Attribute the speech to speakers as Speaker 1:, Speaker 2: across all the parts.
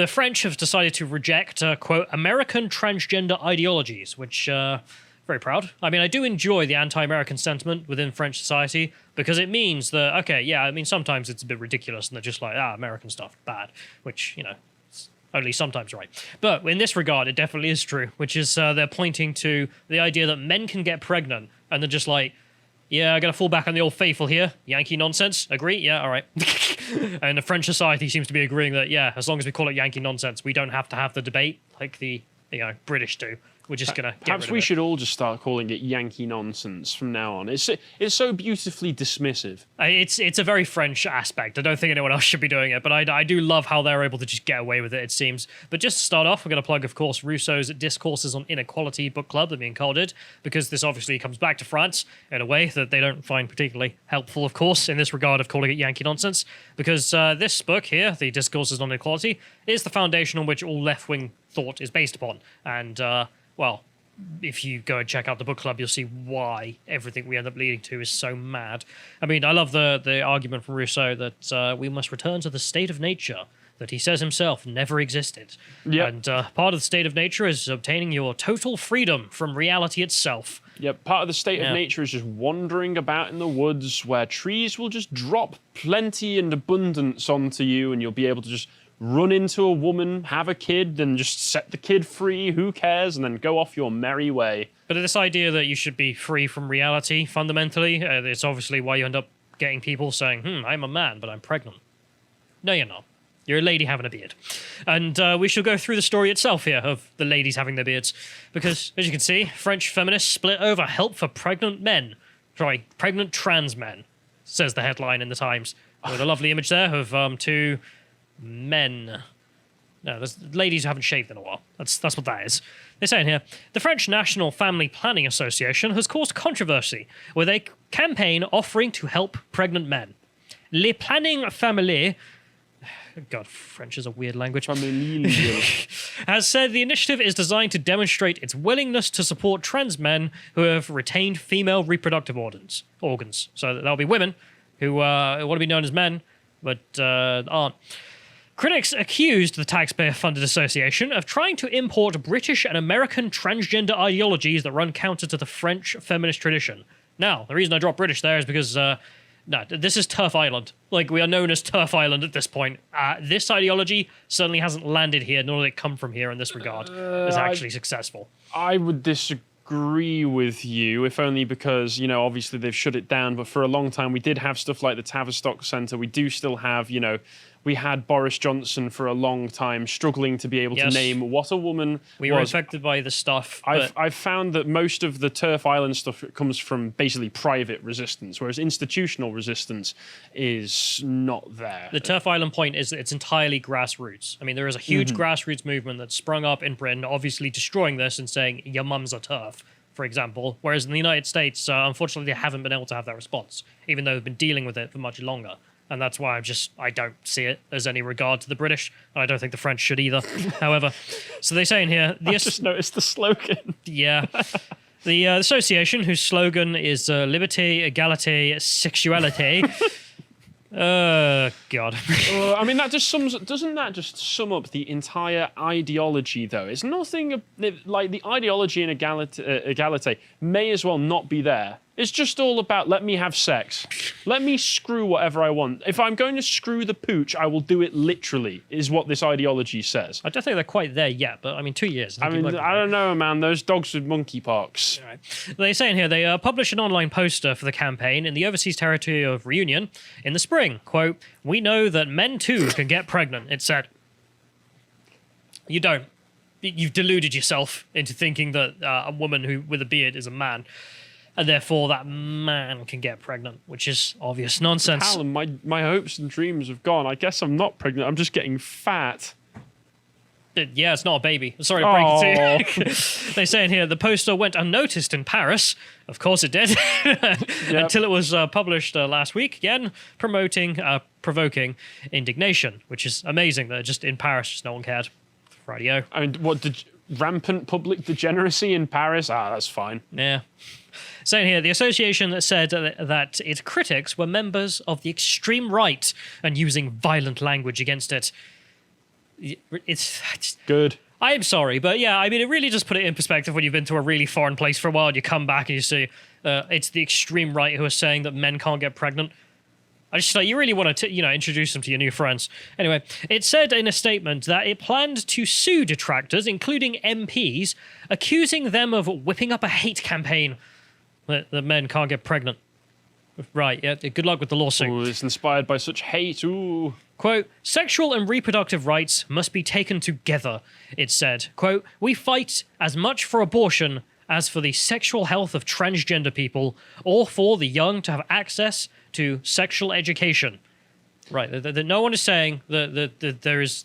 Speaker 1: the French have decided to reject, quote, American transgender ideologies, which, very proud. I mean, I do enjoy the anti-American sentiment within French society because it means that, okay, yeah, I mean, sometimes it's a bit ridiculous and they're just like, American stuff, bad, which, you know, it's only sometimes right. But in this regard, it definitely is true, which is they're pointing to the idea that men can get pregnant and they're just like, yeah, I gotta fall back on the old faithful here. Yankee nonsense. Agree? Yeah, all right. And the French society seems to be agreeing that, yeah, as long as we call it Yankee nonsense, we don't have to have the debate like the British do. We're just gonna get
Speaker 2: Perhaps
Speaker 1: rid of
Speaker 2: we
Speaker 1: it.
Speaker 2: should all just start calling it Yankee nonsense from now on. It's so beautifully dismissive.
Speaker 1: It's a very French aspect. I don't think anyone else should be doing it, but I do love how they're able to just get away with it, it seems. But just to start off, we're going to plug, of course, Rousseau's Discourses on Inequality book club, that me and Carl did, because this obviously comes back to France in a way that they don't find particularly helpful, of course, in this regard of calling it Yankee nonsense, because this book here, the Discourses on Inequality, is the foundation on which all left-wing thought is based upon. And, well, if you go and check out the book club, you'll see why everything we end up leading to is so mad. I mean, I love the argument from Rousseau that we must return to the state of nature that he says himself never existed.
Speaker 2: Yep.
Speaker 1: And part of the state of nature is obtaining your total freedom from reality itself.
Speaker 2: Yeah, part of the state of nature is just wandering about in the woods where trees will just drop plenty and abundance onto you and you'll be able to just run into a woman, have a kid, and just set the kid free, who cares, and then go off your merry way.
Speaker 1: But this idea that you should be free from reality, fundamentally, it's obviously why you end up getting people saying, I'm a man, but I'm pregnant. No, you're not. You're a lady having a beard. And we shall go through the story itself here of the ladies having their beards. Because, as you can see, French feminists split over help for pregnant men. Sorry, pregnant trans men, says the headline in the Times. With a lovely image there of two men. No, there's ladies who haven't shaved in a while. That's what that is. They say in here, the French National Family Planning Association has caused controversy with a campaign offering to help pregnant men. Les Planning Familiers, God, French is a weird language, has said the initiative is designed to demonstrate its willingness to support trans men who have retained female reproductive organs. So that'll be women who want to be known as men, but aren't. Critics accused the taxpayer-funded association of trying to import British and American transgender ideologies that run counter to the French feminist tradition. Now, the reason I dropped British there is because, this is Turf Island. Like, we are known as Turf Island at this point. This ideology certainly hasn't landed here, nor did it come from here in this regard. It's actually successful.
Speaker 2: I would disagree with you, if only because, obviously they've shut it down, but for a long time we did have stuff like the Tavistock Centre. We do still have, we had Boris Johnson for a long time struggling to be able to name what a woman
Speaker 1: we were affected by the stuff.
Speaker 2: I've found that most of the Turf Island stuff comes from basically private resistance, whereas institutional resistance is not there.
Speaker 1: The Turf Island point is that it's entirely grassroots. I mean, there is a huge grassroots movement that sprung up in Britain, obviously destroying this and saying, your mum's a turf, for example. Whereas in the United States, unfortunately, they haven't been able to have that response, even though they've been dealing with it for much longer. And that's why I don't see it as any regard to the British. And I don't think the French should either. However, so they say in here...
Speaker 2: I just noticed the slogan.
Speaker 1: Yeah. The association, whose slogan is Liberté, Égalité, Sexualité... God.
Speaker 2: I mean, doesn't that just sum up the entire ideology, though? It's nothing like the ideology in egalite may as well not be there. It's just all about, let me have sex. Let me screw whatever I want. If I'm going to screw the pooch, I will do it literally, is what this ideology says.
Speaker 1: I don't think they're quite there yet, but 2 years.
Speaker 2: I don't know, man. Those dogs with monkeypox.
Speaker 1: Right. They say in here, they published an online poster for the campaign in the overseas territory of Reunion in the spring. Quote, we know that men too can get pregnant, it said. You don't. You've deluded yourself into thinking that a woman with a beard is a man. And therefore that man can get pregnant, which is obvious nonsense.
Speaker 2: Callum, my hopes and dreams have gone. I guess I'm not pregnant. I'm just getting fat.
Speaker 1: Yeah, it's not a baby. Sorry to break it to you. They say in here, the poster went unnoticed in Paris. Of course it did. Until it was published last week, again, provoking indignation, which is amazing that just in Paris, just no one cared. Radio.
Speaker 2: I mean, rampant public degeneracy in Paris? That's fine.
Speaker 1: Yeah. Saying here, the association said that its critics were members of the extreme right and using violent language against it. it's
Speaker 2: Good.
Speaker 1: I am sorry, but yeah, I mean, it really just put it in perspective when you've been to a really foreign place for a while and you come back and you see it's the extreme right who are saying that men can't get pregnant. I just like, you really want to, introduce them to your new friends. Anyway, it said in a statement that it planned to sue detractors, including MPs, accusing them of whipping up a hate campaign that men can't get pregnant. Right, yeah, good luck with the lawsuit.
Speaker 2: Ooh, it's inspired by such hate. Ooh.
Speaker 1: Quote, sexual and reproductive rights must be taken together, it said. Quote, we fight as much for abortion as for the sexual health of transgender people or for the young to have access to sexual education. Right, no one is saying that there is,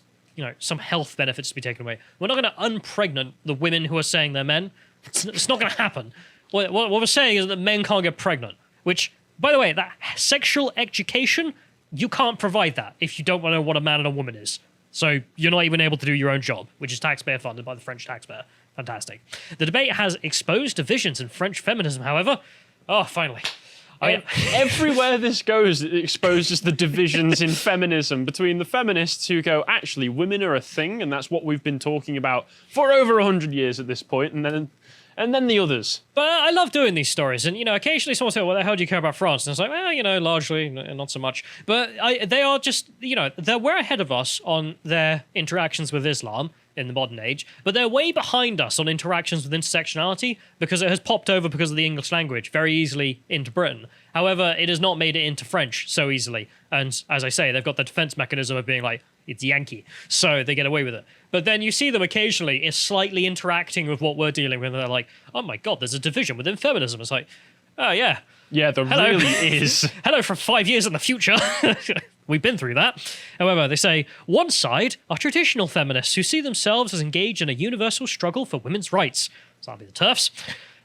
Speaker 1: some health benefits to be taken away. We're not going to unpregnant the women who are saying they're men. It's not going to happen. What we're saying is that men can't get pregnant, which, by the way, that sexual education, you can't provide that if you don't know what a man and a woman is. So you're not even able to do your own job, which is taxpayer funded by the French taxpayer. Fantastic. The debate has exposed divisions in French feminism, however. Oh, finally.
Speaker 2: Everywhere this goes, it exposes the divisions in feminism between the feminists who go, actually, women are a thing, and that's what we've been talking about for over 100 years at this point, and then the others.
Speaker 1: But I love doing these stories. And, occasionally someone says, well, the hell do you care about France? And it's like, well, largely, not so much. But they are just, they're way ahead of us on their interactions with Islam in the modern age. But they're way behind us on interactions with intersectionality because it has popped over because of the English language very easily into Britain. However, it has not made it into French so easily. And as I say, they've got the defense mechanism of being like, it's Yankee, so they get away with it. But then you see them occasionally is slightly interacting with what we're dealing with, and they're like, oh my god, there's a division within feminism. It's like, oh yeah.
Speaker 2: Yeah, there really is.
Speaker 1: Hello from 5 years in the future. We've been through that. However, they say, one side are traditional feminists who see themselves as engaged in a universal struggle for women's rights. So that'll be the TERFs.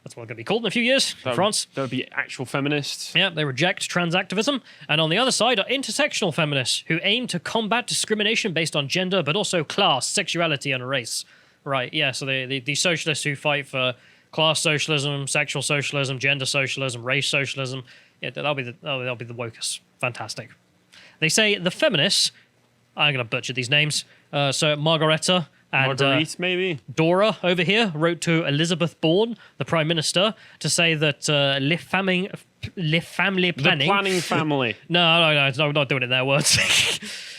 Speaker 1: That's what they're going to be called in a few years in France.
Speaker 2: That would be actual feminists.
Speaker 1: Yeah, they reject trans activism. And on the other side are intersectional feminists who aim to combat discrimination based on gender, but also class, sexuality, and race. Right, yeah, so the socialists who fight for class socialism, sexual socialism, gender socialism, race socialism, yeah, they'll be the wokest. Fantastic. They say the feminists, I'm going to butcher these names, so Margareta and
Speaker 2: Marguerite, maybe?
Speaker 1: Dora over here wrote to Elizabeth Bourne, the Prime Minister, to say that Le Family Planning...
Speaker 2: The planning family.
Speaker 1: No, I'm not doing it in their words.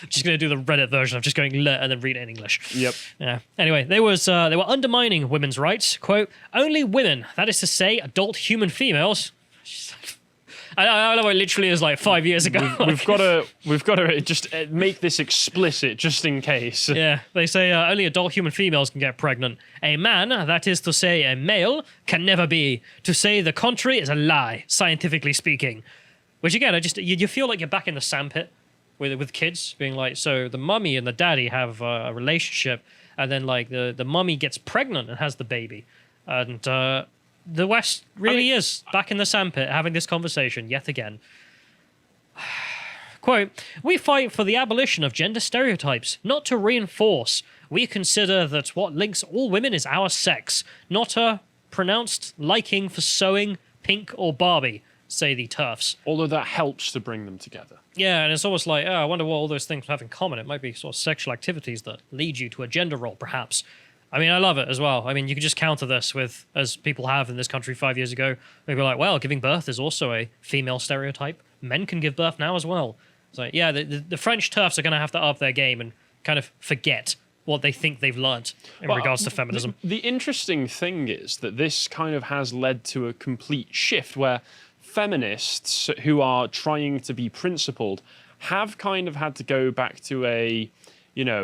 Speaker 1: I'm just going to do the Reddit version of just going le and then read it in English.
Speaker 2: Yep.
Speaker 1: Yeah. Anyway, they were undermining women's rights. Quote, only women, that is to say, adult human females... I know it literally is like 5 years ago.
Speaker 2: We've got to just make this explicit just in case.
Speaker 1: Yeah, they say only adult human females can get pregnant. A man, that is to say a male, can never be. To say the contrary is a lie, scientifically speaking. Which again, you feel like you're back in the sandpit with kids, being like, so the mummy and the daddy have a relationship, and then like the mummy gets pregnant and has the baby, and the West really is back in the sandpit having this conversation yet again. Quote, we fight for the abolition of gender stereotypes, not to reinforce. We consider that what links all women is our sex, not a pronounced liking for sewing, pink, or Barbie, say the TERFs.
Speaker 2: Although that helps to bring them together.
Speaker 1: Yeah, and it's almost like, I wonder what all those things have in common. It might be sort of sexual activities that lead you to a gender role, perhaps. I mean, I love it as well. I mean, you could just counter this with, as people have in this country 5 years ago, they'd be like, well, giving birth is also a female stereotype. Men can give birth now as well. So, yeah, the French TERFs are going to have to up their game and kind of forget what they think they've learned in regards to feminism.
Speaker 2: The interesting thing is that this kind of has led to a complete shift where feminists who are trying to be principled have kind of had to go back to a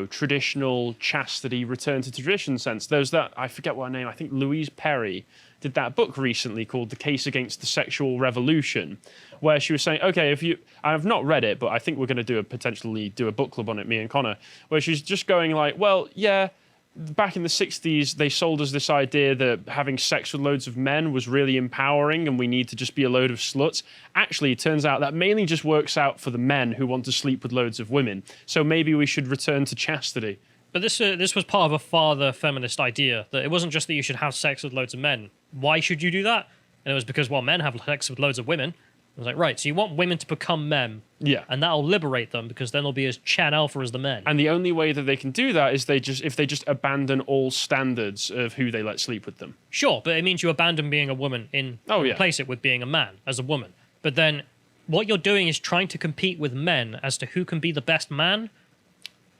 Speaker 2: traditional chastity, return to tradition sense. There's that, I forget what her name, I think Louise Perry did that book recently called The Case Against the Sexual Revolution, where she was saying, okay, I've not read it, but I think we're going to potentially do a book club on it, me and Connor, where she's just going like, well, yeah, back in the 60s, they sold us this idea that having sex with loads of men was really empowering and we need to just be a load of sluts. Actually, it turns out that mainly just works out for the men who want to sleep with loads of women. So maybe we should return to chastity.
Speaker 1: But this was part of a father feminist idea, that it wasn't just that you should have sex with loads of men. Why should you do that? And it was because, well, men have sex with loads of women. I was like, right, so you want women to become men.
Speaker 2: Yeah.
Speaker 1: And that'll liberate them because then they'll be as Chad Alpha as the men.
Speaker 2: And the only way that they can do that is if they just abandon all standards of who they let sleep with them.
Speaker 1: Sure, but it means you abandon being a woman and replace it with being a man as a woman. But then what you're doing is trying to compete with men as to who can be the best man.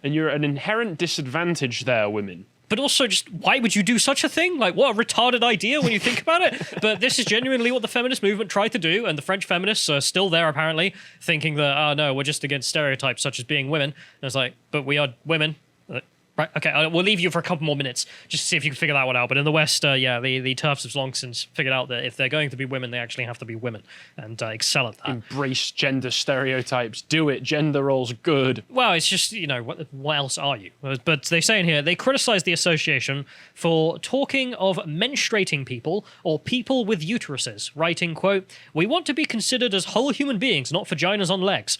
Speaker 2: And you're at an inherent disadvantage there, women.
Speaker 1: But also, just why would you do such a thing? Like, what a retarded idea when you think about it. But this is genuinely what the feminist movement tried to do, and the French feminists are still there, apparently, thinking that, oh, no, we're just against stereotypes such as being women. And it's like, but we are women. Right, okay, we'll leave you for a couple more minutes just to see if you can figure that one out. But in the West, the TERFs have long since figured out that if they're going to be women, they actually have to be women and excel at that.
Speaker 2: Embrace gender stereotypes. Do it. Gender roles good.
Speaker 1: Well, it's just, what else are you? But they say in here, they criticize the association for talking of menstruating people or people with uteruses, writing, quote, "We want to be considered as whole human beings, not vaginas on legs."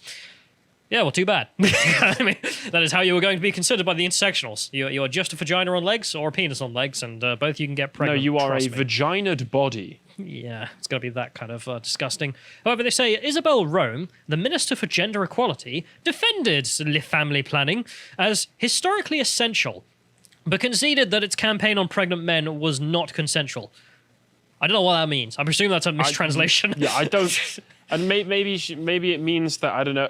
Speaker 1: Yeah, well, too bad. I mean, that is how you were going to be considered by the intersectionals. You are just a vagina on legs or a penis on legs, and both you can get pregnant.
Speaker 2: No, you are a vaginaed body.
Speaker 1: Yeah, it's going to be that kind of disgusting. However, they say Isabel Rome, the Minister for Gender Equality, defended family planning as historically essential, but conceded that its campaign on pregnant men was not consensual. I don't know what that means. I presume that's a mistranslation.
Speaker 2: I don't... And maybe it means that, I don't know...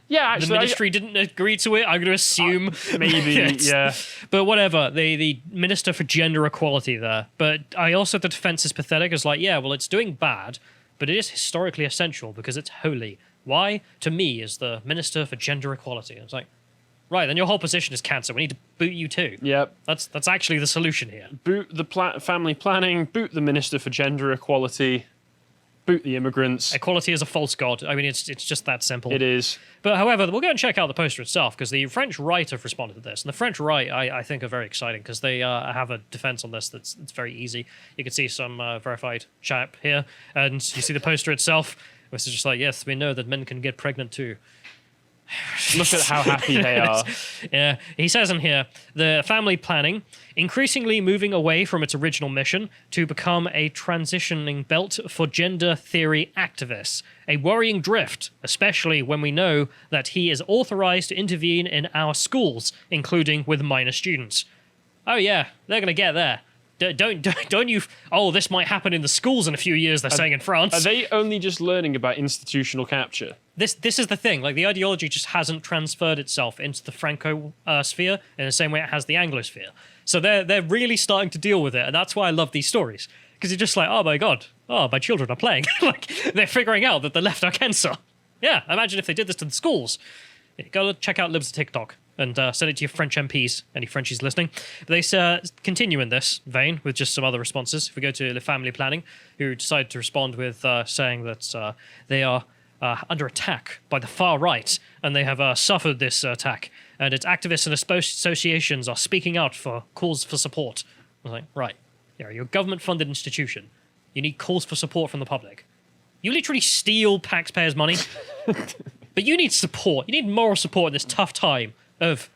Speaker 2: Yeah, actually,
Speaker 1: the ministry didn't agree to it. I'm going to assume
Speaker 2: maybe, yeah.
Speaker 1: But whatever, the Minister for Gender Equality there. But I also the defense is pathetic. It's like, yeah, well, it's doing bad, but it is historically essential because it's holy. Why? To me, as the Minister for Gender Equality. It's like, right, then your whole position is cancer. We need to boot you too.
Speaker 2: Yep.
Speaker 1: That's actually the solution here.
Speaker 2: Boot the family planning. Boot the Minister for Gender Equality. Boot the immigrants.
Speaker 1: Equality is a false god. I mean, it's just that simple.
Speaker 2: It is.
Speaker 1: But however, we'll go and check out the poster itself because the French right have responded to this. And the French right, I think, are very exciting because they have a defense on this that's very easy. You can see some verified chap here, and you see the poster itself, which is just like, yes, we know that men can get pregnant too.
Speaker 2: Look at how happy they are.
Speaker 1: Yeah, he says in here, the family planning increasingly moving away from its original mission to become a transitioning belt for gender theory activists. A worrying drift, especially when we know that he is authorized to intervene in our schools, including with minor students. Oh yeah, they're going to get there. Don't you... Oh, this might happen in the schools in a few years, they're saying in France.
Speaker 2: Are they only just learning about institutional capture?
Speaker 1: This is the thing. Like, the ideology just hasn't transferred itself into the Franco sphere in the same way it has the Anglosphere. So they're really starting to deal with it, and that's why I love these stories. Because you're just like, oh my god, oh, my children are playing. Like, they're figuring out that the left are cancer. Yeah, imagine if they did this to the schools. Go check out Libs TikTok and send it to your French MPs, any Frenchies listening. But they continue in this vein with just some other responses. If we go to Le Family Planning, who decided to respond with saying that they are under attack by the far right, and they have suffered this attack, and its activists and associations are speaking out for calls for support. I was like, right, you're a government-funded institution. You need calls for support from the public. You literally steal taxpayers' money, but you need support. You need moral support in this tough time of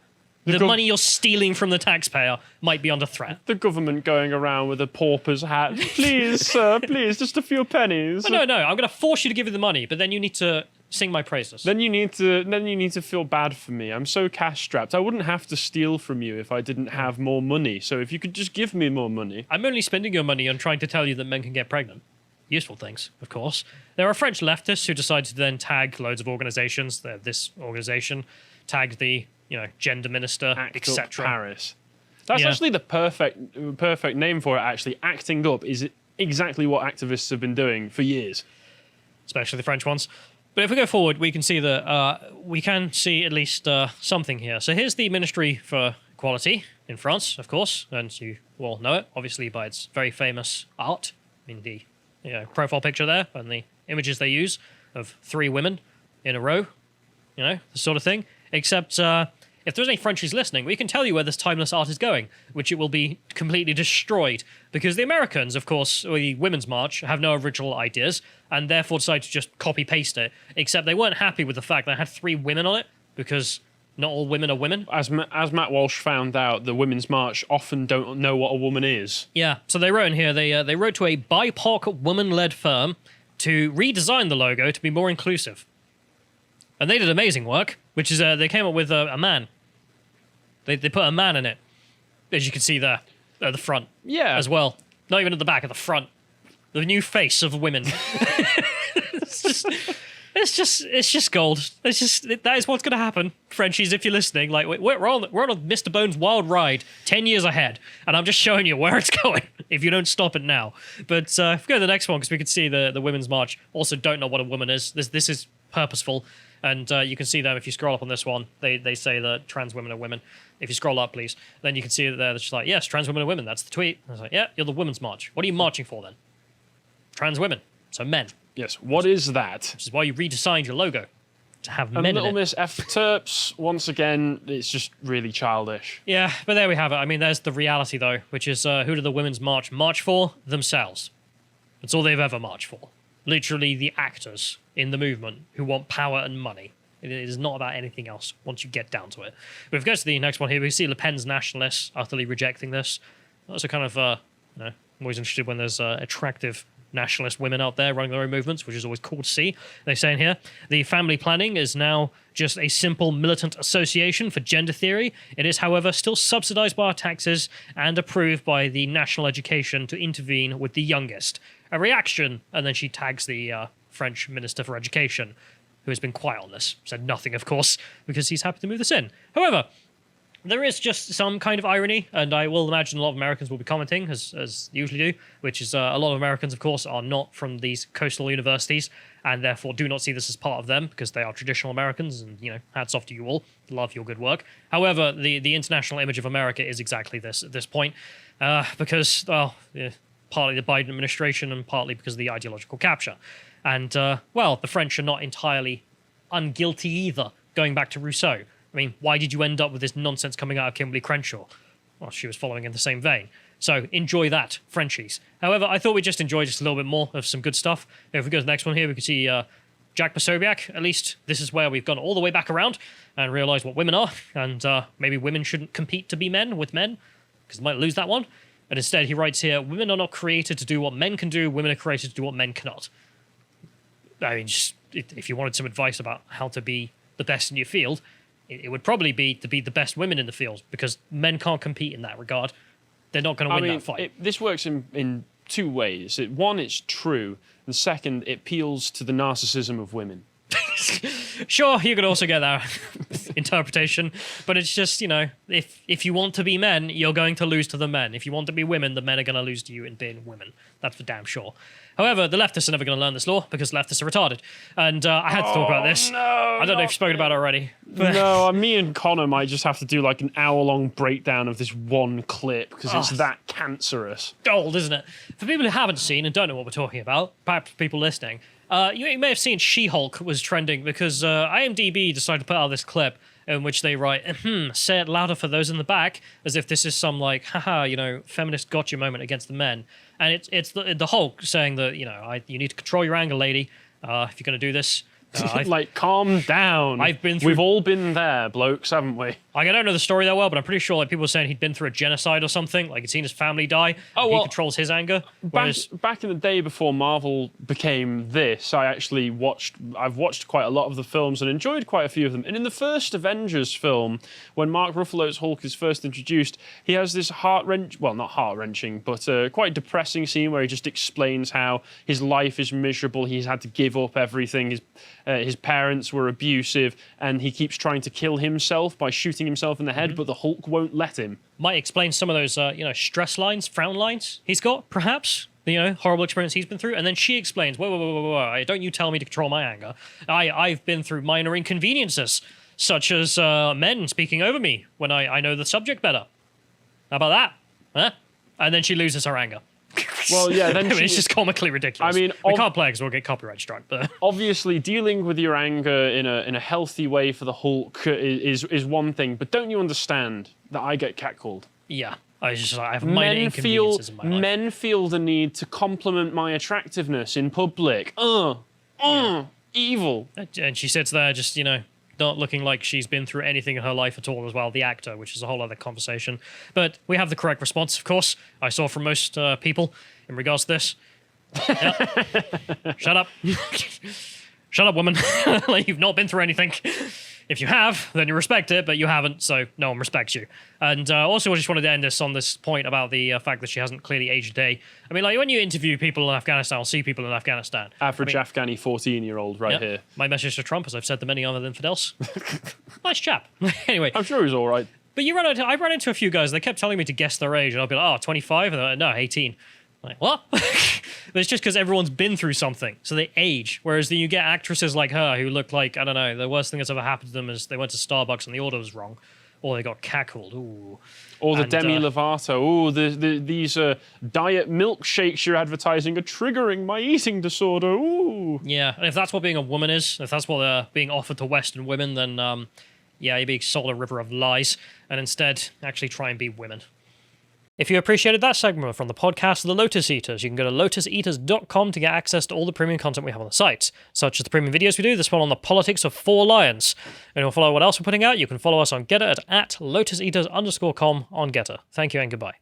Speaker 1: the money you're stealing from the taxpayer might be under threat.
Speaker 2: The government going around with a pauper's hat. Please, sir, please, just a few pennies.
Speaker 1: No, I'm going to force you to give me the money, but then you need to sing my praises.
Speaker 2: Then you need to feel bad for me. I'm so cash strapped. I wouldn't have to steal from you if I didn't have more money. So if you could just give me more money.
Speaker 1: I'm only spending your money on trying to tell you that men can get pregnant. Useful things, of course. There are French leftists who decided to then tag loads of organizations. This organization tagged the gender minister, etc.
Speaker 2: Paris. That's actually the perfect name for it, actually. Acting Up is exactly what activists have been doing for years.
Speaker 1: Especially the French ones. But if we go forward, we can see that we can see at least something here. So here's the Ministry for Equality in France, of course, and you all know it, obviously, by its very famous art. I mean, the profile picture there and the images they use of 3 women in a row, the sort of thing. Except if there's any Frenchies listening, we can tell you where this timeless art is going, which it will be completely destroyed. Because the Americans, of course, or the Women's March, have no original ideas, and therefore decided to just copy-paste it. Except they weren't happy with the fact that it had 3 women on it, because not all women are women.
Speaker 2: As Matt Walsh found out, the Women's March often don't know what a woman is.
Speaker 1: Yeah, so they wrote in here, they wrote to a BIPOC woman-led firm, to redesign the logo to be more inclusive. And they did amazing work, which is they came up with a man. They put a man in it, as you can see there, at the front.
Speaker 2: Yeah.
Speaker 1: As well. Not even at the back, at the front. The new face of women. It's just gold. That is what's going to happen, Frenchies. If you're listening, like we're on Mr. Bones' wild ride, 10 years ahead, and I'm just showing you where it's going. If you don't stop it now, but if we go to the next one, because we can see the Women's March. Also, don't know what a woman is. This is purposeful, and you can see them if you scroll up on this one. They say that trans women are women. If you scroll up, please, then you can see that they're just like, yes, trans women are women. That's the tweet. I was like, yeah, you're the Women's March. What are you marching for then? Trans women, so men.
Speaker 2: Yes, what is that?
Speaker 1: Which is why you redesigned your logo to have
Speaker 2: And
Speaker 1: men
Speaker 2: Little
Speaker 1: in it.
Speaker 2: Miss F Terps, once again, it's just really childish.
Speaker 1: Yeah, but there we have it. I mean, there's the reality, though, which is who do the Women's March march for? Themselves. That's all they've ever marched for. Literally the actors in the movement who want power and money. It is not about anything else once you get down to it. But if we go to the next one here, we see Le Pen's nationalists utterly rejecting this. Also kind of, I'm always interested when there's attractive nationalist women out there running their own movements, which is always cool to see. They say in here, the family planning is now just a simple militant association for gender theory. It is, however, still subsidized by our taxes and approved by the national education to intervene with the youngest. A reaction, and then she tags the French Minister for Education, who has been quiet on this. Said nothing, of course, because he's happy to move this in. However, there is just some kind of irony, and I will imagine a lot of Americans will be commenting, as they usually do, which is a lot of Americans, of course, are not from these coastal universities, and therefore do not see this as part of them, because they are traditional Americans, and, hats off to you all. Love your good work. However, the international image of America is exactly this at this point, because, partly the Biden administration, and partly because of the ideological capture. And, the French are not entirely unguilty either, going back to Rousseau. I mean, why did you end up with this nonsense coming out of Kimberly Crenshaw? Well, she was following in the same vein. So enjoy that, Frenchies. However, I thought we'd just enjoy just a little bit more of some good stuff. If we go to the next one here, we can see Jack Posobiec. At least this is where we've gone all the way back around and realised what women are. And maybe women shouldn't compete to be men with men, because they might lose that one. And instead he writes here, women are not created to do what men can do. Women are created to do what men cannot. I mean, just, if you wanted some advice about how to be the best in your field, it would probably be to be the best women in the field, because men can't compete in that regard. They're not going to win that fight.
Speaker 2: This works in two ways. One, it's true, and second, it appeals to the narcissism of women.
Speaker 1: Sure, you could also get that interpretation, but it's just, if you want to be men, you're going to lose to the men. If you want to be women, the men are going to lose to you in being women. That's for damn sure. However, the leftists are never going to learn this law, because leftists are retarded. And I had to talk about this.
Speaker 2: No,
Speaker 1: I don't know if you've spoken about it already.
Speaker 2: No, me and Connor might just have to do like an hour-long breakdown of this one clip, because it's that cancerous.
Speaker 1: Gold, isn't it? For people who haven't seen and don't know what we're talking about, perhaps people listening, you may have seen She-Hulk was trending because IMDb decided to put out this clip in which they write, say it louder for those in the back, as if this is some, feminist gotcha moment against the men. And it's the Hulk saying that, you need to control your anger, lady, if you're going to do this.
Speaker 2: Calm down. We've all been there, blokes, haven't we?
Speaker 1: I don't know the story that well, but I'm pretty sure people were saying he'd been through a genocide or something. He'd seen his family die. He controls his anger.
Speaker 2: Back in the day before Marvel became this, I've watched quite a lot of the films and enjoyed quite a few of them. And in the first Avengers film, when Mark Ruffalo's Hulk is first introduced, he has this not heart-wrenching, but quite depressing scene where he just explains how his life is miserable. He's had to give up everything. His parents were abusive, and he keeps trying to kill himself by shooting himself in the head, but the Hulk won't let him.
Speaker 1: Might explain some of those, stress lines, frown lines he's got, perhaps. The horrible experience he's been through. And then she explains, whoa, don't you tell me to control my anger. I've been through minor inconveniences, such as men speaking over me when I know the subject better. How about that? Huh? And then she loses her anger.
Speaker 2: Well, yeah, then
Speaker 1: it's just comically ridiculous.
Speaker 2: I mean,
Speaker 1: we can't play because we'll get copyright struck. But
Speaker 2: obviously, dealing with your anger in a healthy way for the Hulk is one thing. But don't you understand that I get catcalled?
Speaker 1: Yeah, I have minor inconveniences in my life.
Speaker 2: Men feel the need to compliment my attractiveness in public. Evil.
Speaker 1: And she sits there, just not looking like she's been through anything in her life at all as well, the actor, which is a whole other conversation. But we have the correct response, of course, I saw from most people in regards to this. Yep. Shut up. Shut up, woman. Like, you've not been through anything. If you have, then you respect it, but you haven't, so no one respects you. And also, I just wanted to end this on this point about the fact that she hasn't clearly aged a day. I mean, like, when you interview people in Afghanistan or see people in Afghanistan...
Speaker 2: Average Afghani 14-year-old right here.
Speaker 1: My message to Trump, as I've said to many other infidels. Nice chap. Anyway.
Speaker 2: I'm sure he's all right.
Speaker 1: But I ran into a few guys, they kept telling me to guess their age, and I'll be like, 25? And they're like, no, 18. I'm like, what? But it's just because everyone's been through something, so they age. Whereas then you get actresses like her who look like, I don't know, the worst thing that's ever happened to them is they went to Starbucks and the order was wrong, or they got cackled. Ooh.
Speaker 2: Or the Demi Lovato. Ooh, these diet milkshakes you're advertising are triggering my eating disorder. Ooh.
Speaker 1: Yeah, and if that's what being a woman is, if that's what being offered to Western women, then yeah, you're being sold a river of lies, and instead actually try and be women. If you appreciated that segment from the podcast The Lotus Eaters, you can go to lotuseaters.com to get access to all the premium content we have on the site, such as the premium videos we do, this one on the politics of 4 lions. And to follow what else we're putting out, you can follow us on Getter at lotuseaters_com on Getter. Thank you and goodbye.